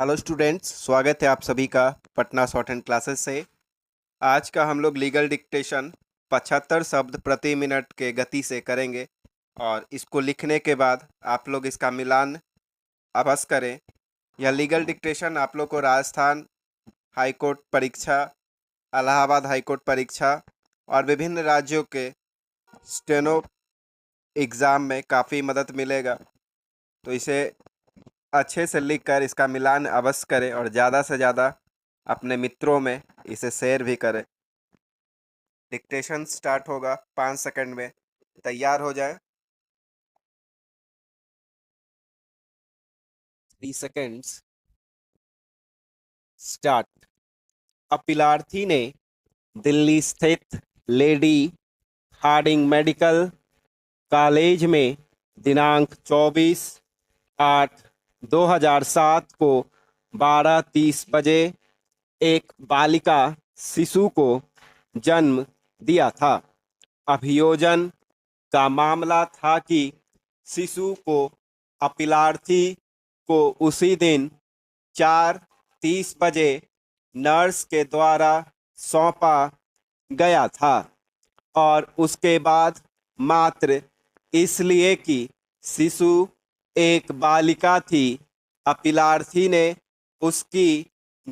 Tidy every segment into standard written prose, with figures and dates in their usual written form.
Hello students, स्वागत है आप सभी का पटना शॉर्ट हैंड क्लासेस से। आज का हम लोग लीगल डिक्टेशन 75 शब्द प्रति मिनट के गति से करेंगे और इसको लिखने के बाद आप लोग इसका मिलान अवश्य करें। यह लीगल डिक्टेशन आप लोग को राजस्थान हाई कोर्ट परीक्षा, इलाहाबाद हाई कोर्ट परीक्षा और विभिन्न राज्यों के स्टेनो एग्ज़ाम में काफ़ी मदद मिलेगा। तो इसे अच्छे से लिख कर इसका मिलान अवश्य करें और ज़्यादा से ज़्यादा अपने मित्रों में इसे शेयर भी करें। डिक्टेशन स्टार्ट होगा 5 सेकंड में। तैयार हो जाए। 3 सेकंड्स स्टार्ट। अपीलार्थी ने दिल्ली स्थित लेडी हार्डिंग मेडिकल कॉलेज में दिनांक 24/8/2007 को 12:30 बजे एक बालिका शिशु को जन्म दिया था। अभियोजन का मामला था कि शिशु को अपीलार्थी को उसी दिन 4:30 बजे नर्स के द्वारा सौंपा गया था और उसके बाद मात्र इसलिए कि शिशु एक बालिका थी, अपीलार्थी ने उसकी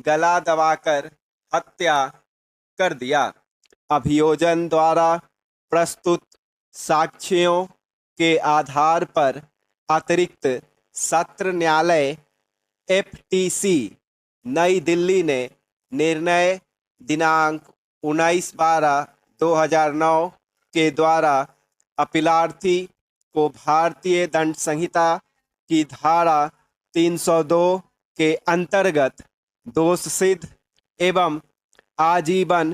गला दबाकर हत्या कर दिया। अभियोजन द्वारा प्रस्तुत साक्ष्यों के आधार पर अतिरिक्त सत्र न्यायालय एफटीसी नई दिल्ली ने निर्णय दिनांक 19/12/2009 के द्वारा अपीलार्थी को भारतीय दंड संहिता की धारा 302 के अंतर्गत दोष सिद्ध एवं आजीवन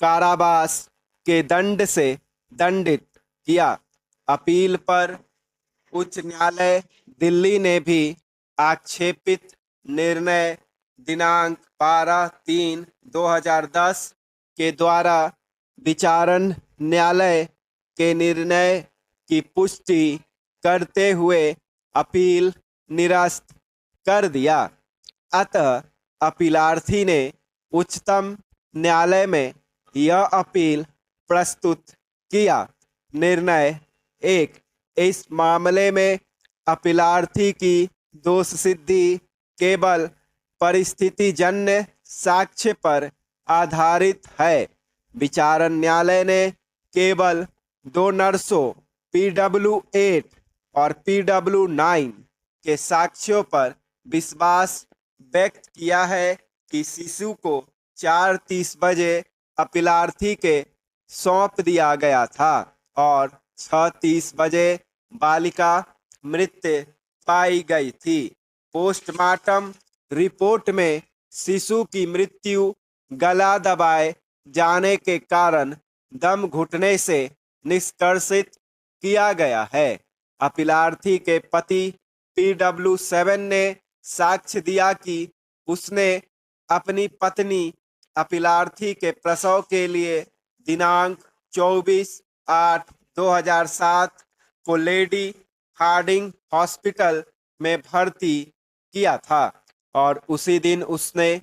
कारावास के दंड से दंडित किया। अपील पर उच्च न्यायालय दिल्ली ने भी आक्षेपित निर्णय दिनांक 12/3/2010 के द्वारा विचारण न्यायालय के निर्णय की पुष्टि करते हुए अपील निरस्त कर दिया। अतः अपीलार्थी ने उच्चतम न्यायालय में यह अपील प्रस्तुत किया। निर्णय 1। इस मामले में अपीलार्थी की दोष सिद्धि केवल परिस्थितिजन्य साक्ष्य पर आधारित है। विचारण न्यायालय ने केवल 2 नर्सों PW8 और PW9 के साक्ष्यों पर विश्वास व्यक्त किया है कि शिशु को 4:30 बजे अपीलार्थी के सौंप दिया गया था और 6:30 बजे बालिका मृत पाई गई थी। पोस्टमार्टम रिपोर्ट में शिशु की मृत्यु गला दबाए जाने के कारण दम घुटने से निष्कर्षित किया गया है। अपीलार्थी के पति PW7 ने साक्ष्य दिया कि उसने अपनी पत्नी अपीलार्थी के प्रसव के लिए दिनांक 24/8/2007 को लेडी हार्डिंग हॉस्पिटल में भर्ती किया था और उसी दिन उसने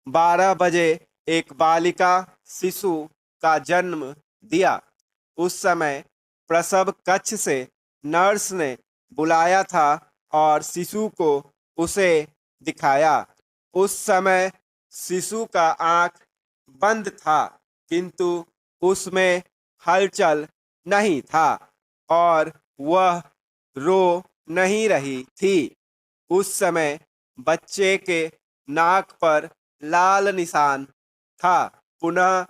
12 बजे एक बालिका शिशु का जन्म दिया। उस समय प्रसव कक्ष से नर्स ने बुलाया था और शिशु को उसे दिखाया। उस समय शिशु का आंख बंद था किंतु उसमें हलचल नहीं था और वह रो नहीं रही थी। उस समय बच्चे के नाक पर लाल निशान था। पुनः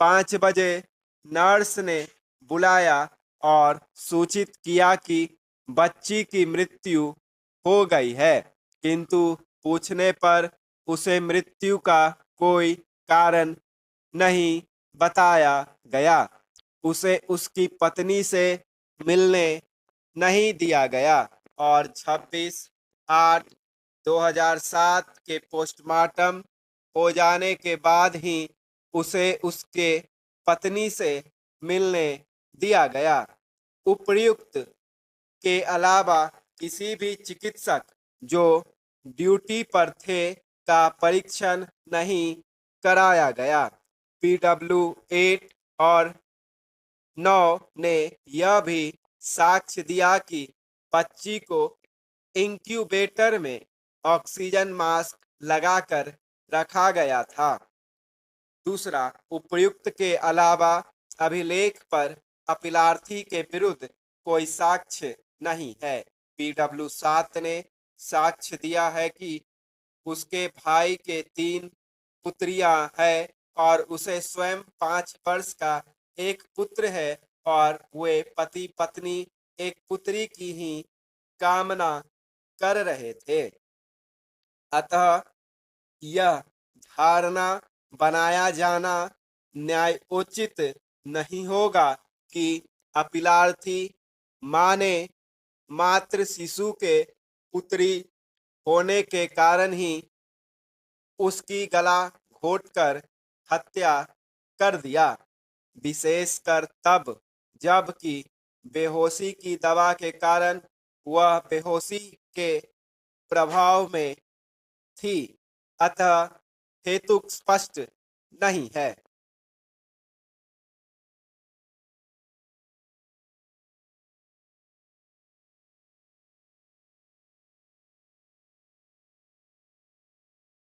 5 बजे नर्स ने बुलाया और सूचित किया कि बच्ची की मृत्यु हो गई है, किंतु पूछने पर उसे मृत्यु का कोई कारण नहीं बताया गया। उसे उसकी पत्नी से मिलने नहीं दिया गया और 26/8/2007 के पोस्टमार्टम हो जाने के बाद ही उसे उसके पत्नी से मिलने दिया गया। उपर्युक्त के अलावा किसी भी चिकित्सक जो ड्यूटी पर थे का परीक्षण नहीं कराया गया। पीडब्ल्यू 8 और 9 ने यह भी साक्ष्य दिया कि बच्ची को इंक्यूबेटर में ऑक्सीजन मास्क लगाकर रखा गया था। दूसरा, उपर्युक्त के अलावा अभिलेख पर अपीलार्थी के विरुद्ध कोई साक्ष्य नहीं है। पीडब्ल्यू 7 ने साक्ष्य दिया है कि उसके भाई के 3 पुत्रियां हैं और उसे स्वयं 5 वर्ष का एक पुत्र है और वे पति पत्नी एक पुत्री की ही कामना कर रहे थे। अतः यह धारणा बनाया जाना न्यायोचित नहीं होगा कि अपीलार्थी मां ने मात्र शिशु के पुत्री होने के कारण ही उसकी गला घोंटकर हत्या कर दिया, विशेषकर तब जबकि बेहोशी की दवा के कारण वह बेहोशी के प्रभाव में थी। अतः हेतु स्पष्ट नहीं है।